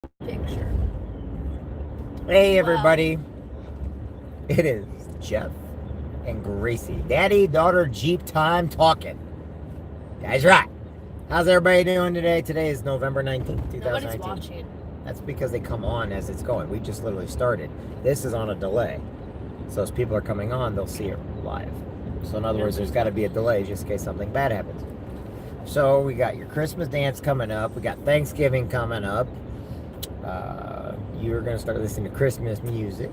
picture. Hey everybody, it is Jeff and Gracie. Daddy, daughter, Jeep time talking. Guys, right. How's everybody doing today? Today is November 19th, Nobody's 2019. watching. That's because they come on as it's going. We just literally started. This is on a delay. So as people are coming on, they'll see it live. So in other words, there's got to be a delay just in case something bad happens. So we got your Christmas dance coming up. We got Thanksgiving coming up. You're going to start listening to Christmas music.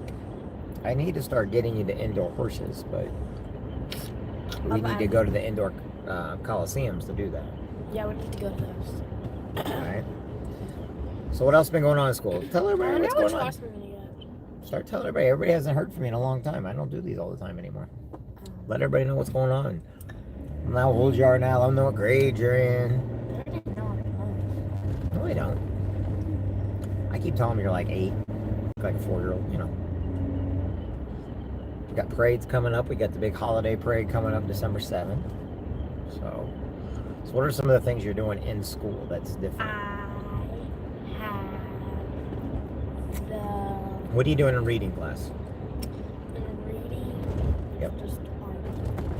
I need to start getting you to indoor horses, but we need to go to the indoor coliseums to do that. Yeah, we need to go to those. Alright. So what else has been going on in school? Tell everybody what's going on. Start telling everybody. Everybody hasn't heard from me in a long time. I don't do these all the time anymore. Let everybody know what's going on. How old you are now. Let them know what grade you're in. No, they don't. I keep telling them you're like 8, like a 4-year-old, you know. We got parades coming up. We got the big holiday parade coming up December 7th. So what are some of the things you're doing in school that's different? I have the... What are you doing in reading class? In reading? Yep. Just art.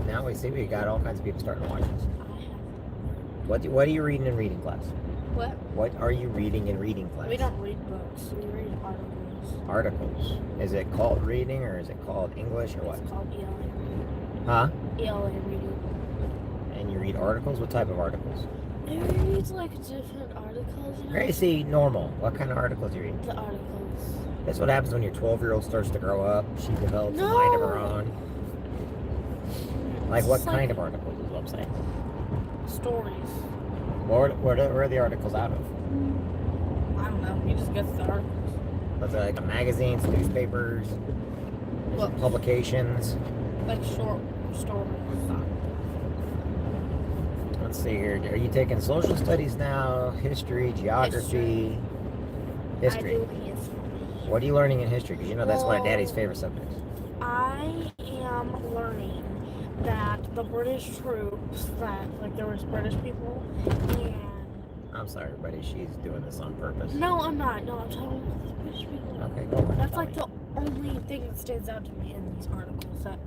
Now we see we got all kinds of people starting to watch this. What are you reading in reading class? What? What are you reading in reading class? We don't read books. We read articles. Articles. Is it called reading or is it called English or what? It's called ELA reading. Huh? ELA reading. And you read articles? What type of articles? It reads like different articles. You know? Gracie, normal. What kind of articles do you read? The articles. That's what happens when your 12-year-old starts to grow up. She develops a mind of her own. Like what kind of articles is what I'm saying? Stories. Where are the articles out of? I don't know. You just get the articles. Was it like magazines, newspapers, publications? Like short stories. Let's see here. Are you taking social studies now? History, geography? History. I do history. What are you learning in history? Because you know that's one of Daddy's favorite subjects. I am learning that the British troops, there was British people, and... I'm sorry, everybody. She's doing this on purpose. No, I'm not. No, I'm talking about the British people. Okay, go on. That's like the only thing that stands out to me in these articles that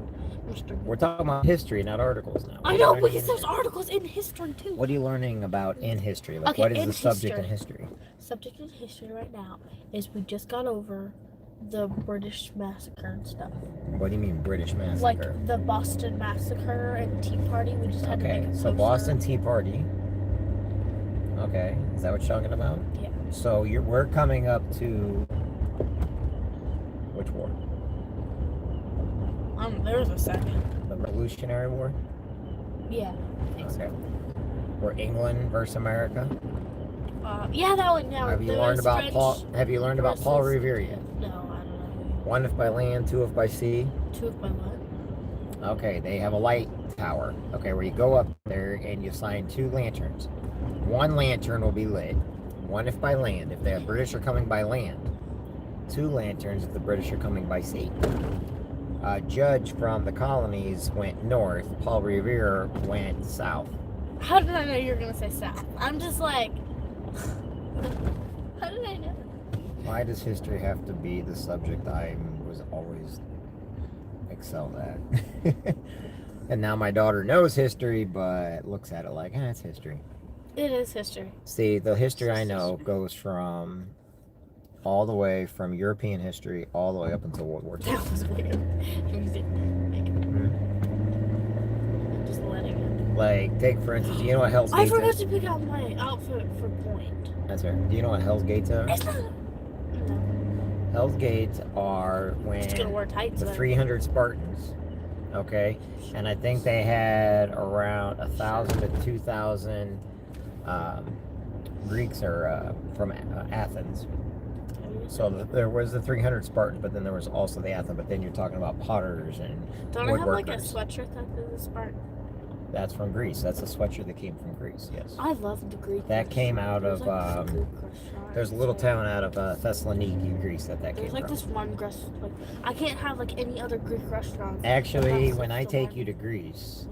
Mr. We're talking about history, not articles now. I know, because there's articles in history too. What are you learning about in history? Like, Okay, what is the subject in history? Subject in history right now is we just got over the British massacre and stuff. What do you mean British massacre? Like the Boston Massacre and Tea Party. We just had to make a poster. So Boston Tea Party. Okay, is that what you're talking about? Yeah. So we're coming up to which war? There's a second. The Revolutionary War? Yeah. Okay. Or England versus America? Yeah, that one. Now, Have you learned about Paul Revere yet? No, I don't know. 1 if by land, 2 if by sea. 2 if by land. Okay, they have a light tower. Okay, where you go up there and you sign 2 lanterns. 1 lantern will be lit. 1 if by land, if the British are coming by land. 2 lanterns if the British are coming by sea. A judge from the colonies went north. Paul Revere went south. How did I know you were going to say south? I'm just like... How did I know? Why does history have to be the subject I was always excelled at? And now my daughter knows history, but looks at it like, it's history. It is history. See, the history I know goes from all the way from European history all the way up until World War II. That was weird. You didn't make it. I'm just letting it. Like, take for instance, do you know what Hell's Gates is? I forgot to pick out my outfit for point. That's right. Do you know what Hell's Gates are? It's not... No. Hell's Gates are when Just gonna wear tights, the 300 Spartans, okay? And I think they had around 1,000 to 2,000 Greeks or from Athens. So there was the 300 Spartans, but then there was also the Athens. But then you're talking about potters and Don't I have like a woodworkers. sweatshirt that is a Spartan? That's from Greece. That's a sweatshirt that came from Greece. Yes. I love the Greek. That came out of there's a little town. town out of Thessaloniki, Greece that came There's like from. this one like I can't have like any other Greek restaurants. Actually, when I take you to Greece,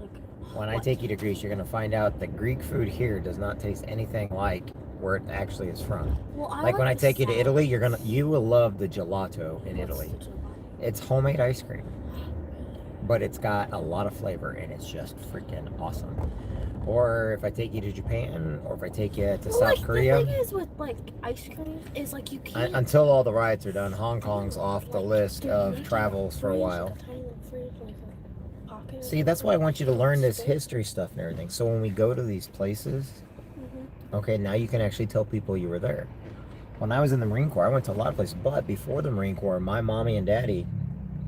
you're gonna find out that Greek food here does not taste anything like where it actually is from. Well, Like when I the take you to South. Italy, you will love the gelato in Italy. What's the gelato? It's homemade ice cream, but it's got a lot of flavor and it's just freaking awesome. Or if I take you to Japan, or if I take you to South Korea. The thing is with like ice cream is like you can't. Until all the riots are done, Hong Kong's off the list Dude, of imagine travels for a while. tiny little fridge, like a pocket. See, that's why I want you to learn this history stuff and everything. So when we go to these places, okay, now you can actually tell people you were there. When I was in the Marine Corps, I went to a lot of places. But before the Marine Corps, my mommy and daddy,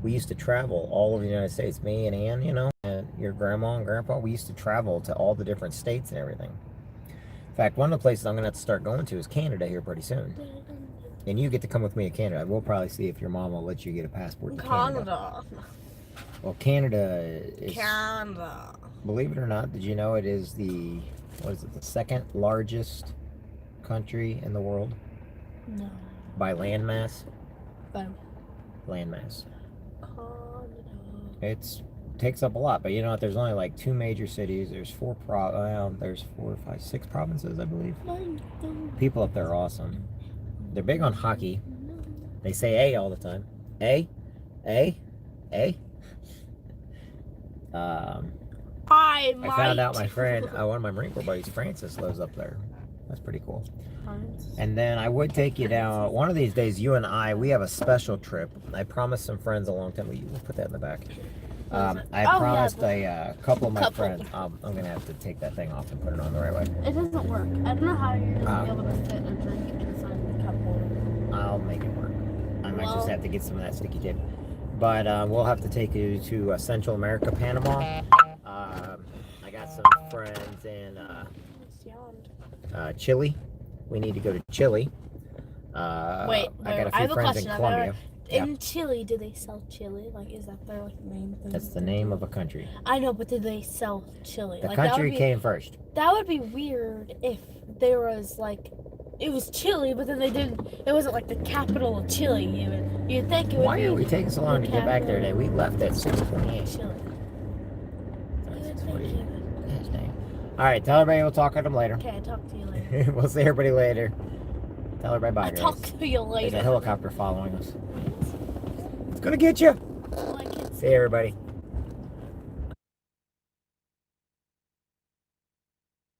we used to travel all over the United States. Me and Ann, you know, and your grandma and grandpa, we used to travel to all the different states and everything. In fact, one of the places I'm going to have to start going to is Canada here pretty soon. And you get to come with me to Canada. We'll probably see if your mom will let you get a passport to Canada. Well, Canada is... Canada. Believe it or not, did you know it is the second largest country in the world? No. By landmass? By Landmass. Canada. It takes up a lot, but you know what? There's only like 2 major cities. There's 4 there's 4, 5, 6 provinces, I believe. People up there are awesome. They're big on hockey. They say A all the time. A. I found out my friend, one of my Marine Corps buddies, Francis, lives up there. That's pretty cool. And then I would take you down one of these days. You and we have a special trip. I promised some friends a long time ago. We'll put that in the back. I promised a couple of my friends. I'm gonna have to take that thing off and put it on the right way. It doesn't work. I don't know how you're gonna be able to fit a drink inside the cup holder. I'll make it work. I might just have to get some of that sticky tape. But we'll have to take you to Central America, Panama. I got some friends in Chile. We need to go to Chile. I got a few friends in Colombia. In Chile, do they sell chili? Like, is that their main thing? That's the name of a country. I know, but do they sell chili? The country came first. That would be weird if there was like, it was Chile, but then they didn't. It wasn't like the capital of Chile. Even you'd think it would. Why are we taking so long to get back there today? We left at 6:28. Chile. All right, tell everybody we'll talk to them later. Okay, I'll talk to you later. We'll see everybody later. Tell everybody bye, guys. I'll talk to you later. There's a helicopter following us. It's gonna get you. See everybody.